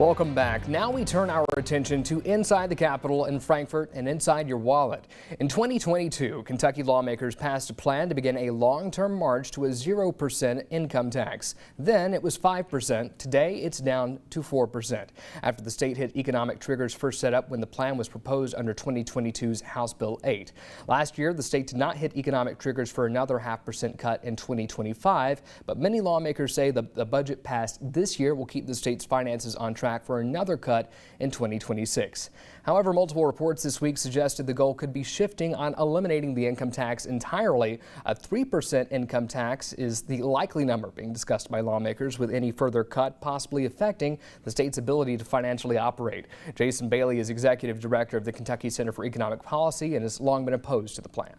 Welcome back. Now we turn our attention to inside the Capitol in Frankfort and inside your wallet. In 2022, Kentucky lawmakers passed a plan to begin a long-term march to a 0% income tax. Then it was 5%. Today it's down to 4%. After the state hit economic triggers first set up when the plan was proposed under 2022's House Bill 8. Last year, the state did not hit economic triggers for another 0.5% cut in 2025, but many lawmakers say the budget passed this year will keep the state's finances on track for another cut in 2026. However, multiple reports this week suggested the goal could be shifting on eliminating the income tax entirely. A 3% income tax is the likely number being discussed by lawmakers, with any further cut possibly affecting the state's ability to financially operate. Jason Bailey is executive director of the Kentucky Center for Economic Policy and has long been opposed to the plan.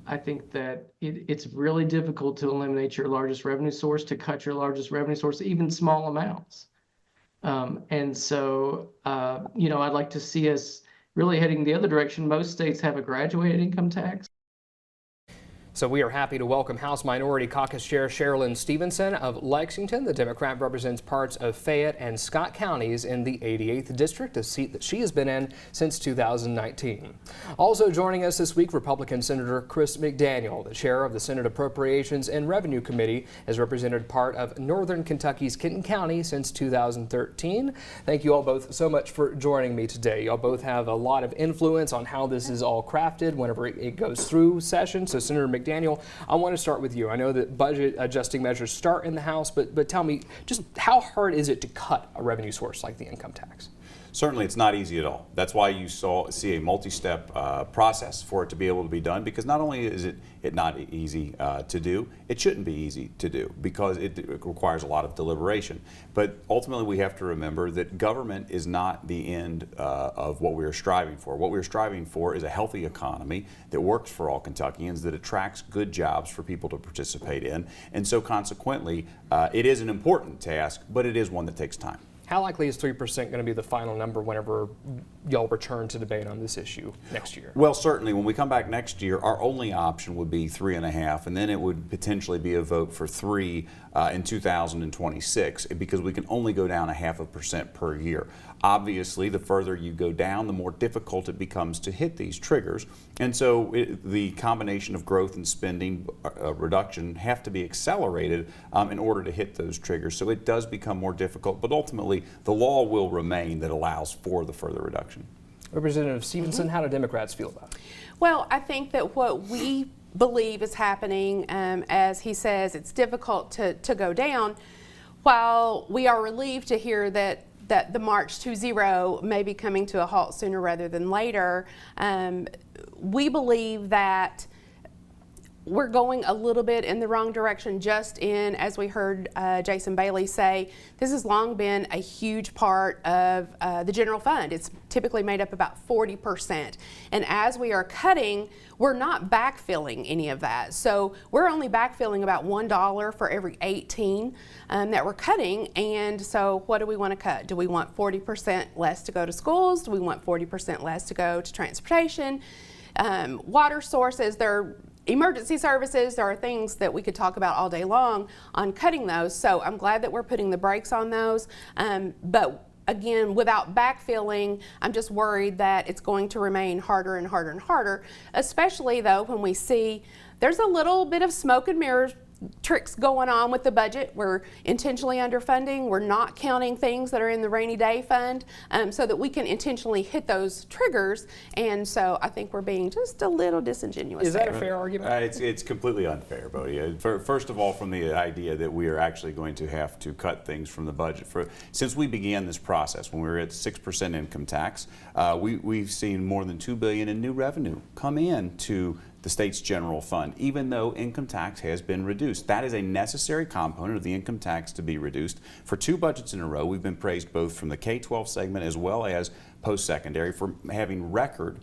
I think that it's really difficult to eliminate your largest revenue source, to cut your largest revenue source, even small amounts. I'd like to see us really heading the other direction. Most states have a graduated income tax. So we are happy to welcome House Minority Caucus Chair Cherlynn Stevenson of Lexington. The Democrat represents parts of Fayette and Scott counties in the 88th District, a seat that she has been in since 2019. Also joining us this week, Republican Senator Chris McDaniel, the chair of the Senate Appropriations and Revenue Committee, has represented part of Northern Kentucky's Kenton County since 2013. Thank you all both so much for joining me today. Y'all both have a lot of influence on how this is all crafted whenever it goes through session. So Senator McDaniel, I want to start with you. I know that budget adjusting measures start in the House, but tell me, just how hard is it to cut a revenue source like the income tax? Certainly, it's not easy at all. That's why you see a multi-step process for it to be able to be done, because not only is it not easy to do, it shouldn't be easy to do because it requires a lot of deliberation. But ultimately, we have to remember that government is not the end of what we are striving for. What we are striving for is a healthy economy that works for all Kentuckians, that attracts good jobs for people to participate in. And so consequently, it is an important task, but it is one that takes time. How likely is 3% going to be the final number whenever y'all return to debate on this issue next year? Well, certainly when we come back next year, our only option would be 3.5, and then it would potentially be a vote for 3 in 2026, because we can only go down 0.5% per year. Obviously, the further you go down, the more difficult it becomes to hit these triggers. And so the combination of growth and spending reduction have to be accelerated in order to hit those triggers. So it does become more difficult, but ultimately the law will remain that allows for the further reduction. Representative Stevenson, how do Democrats feel about it? Well, I think that what we believe is happening, as he says, it's difficult to go down. While we are relieved to hear that the march to zero may be coming to a halt sooner rather than later, we believe that we're going a little bit in the wrong direction, just in, as we heard Jason Bailey say, this has long been a huge part of the general fund. It's typically made up about 40%. And as we are cutting, we're not backfilling any of that. So we're only backfilling about $1 for every 18 that we're cutting. And so what do we want to cut? Do we want 40% less to go to schools? Do we want 40% less to go to transportation? Water sources, emergency services, there are things that we could talk about all day long on cutting those. So I'm glad that we're putting the brakes on those. But again, without backfilling, I'm just worried that it's going to remain harder and harder and harder, especially though when we see there's a little bit of smoke and mirrors tricks going on with the budget. We're intentionally underfunding. We're not counting things that are in the rainy day fund so that we can intentionally hit those triggers. And so I think we're being just a little disingenuous. Is that a fair argument? It's completely unfair, Bodie. First of all, from the idea that we are actually going to have to cut things from the budget. Since we began this process, when we were at 6% income tax, we've seen more than $2 billion in new revenue come in to the state's general fund, even though income tax has been reduced. That is a necessary component of the income tax to be reduced. For 2 budgets in a row, we've been praised both from the K-12 segment as well as post-secondary for having record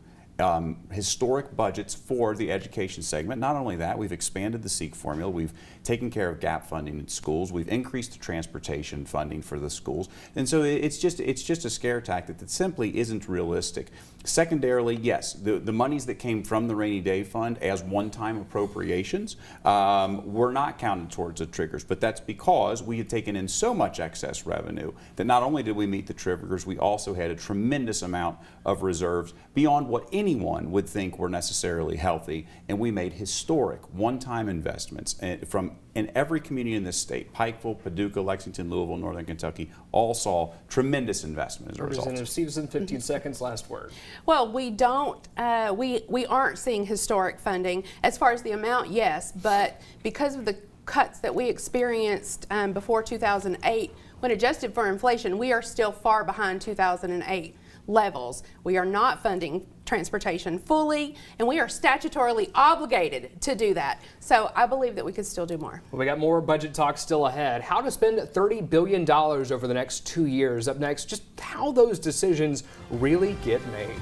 historic budgets for the education segment. Not only that, we've expanded the SEEK formula, we've taken care of gap funding in schools, we've increased the transportation funding for the schools, and so it's just a scare tactic that simply isn't realistic. Secondarily, yes, the monies that came from the rainy day fund as one-time appropriations were not counted towards the triggers, but that's because we had taken in so much excess revenue that not only did we meet the triggers, we also had a tremendous amount of reserves beyond what anyone would think were necessarily healthy, and we made historic one-time investments in every community in this state. Pikeville, Paducah, Lexington, Louisville, Northern Kentucky all saw tremendous investment as a result. Representative Stevenson, 15 seconds, last word. Well, we don't, we aren't seeing historic funding. As far as the amount, yes, but because of the cuts that we experienced before 2008, when adjusted for inflation, we are still far behind 2008 levels. We are not funding transportation fully, and we are statutorily obligated to do that. So I believe that we could still do more. Well, we got more budget talk still ahead. How to spend $30 billion over the next 2 years. Up next, just how those decisions really get made.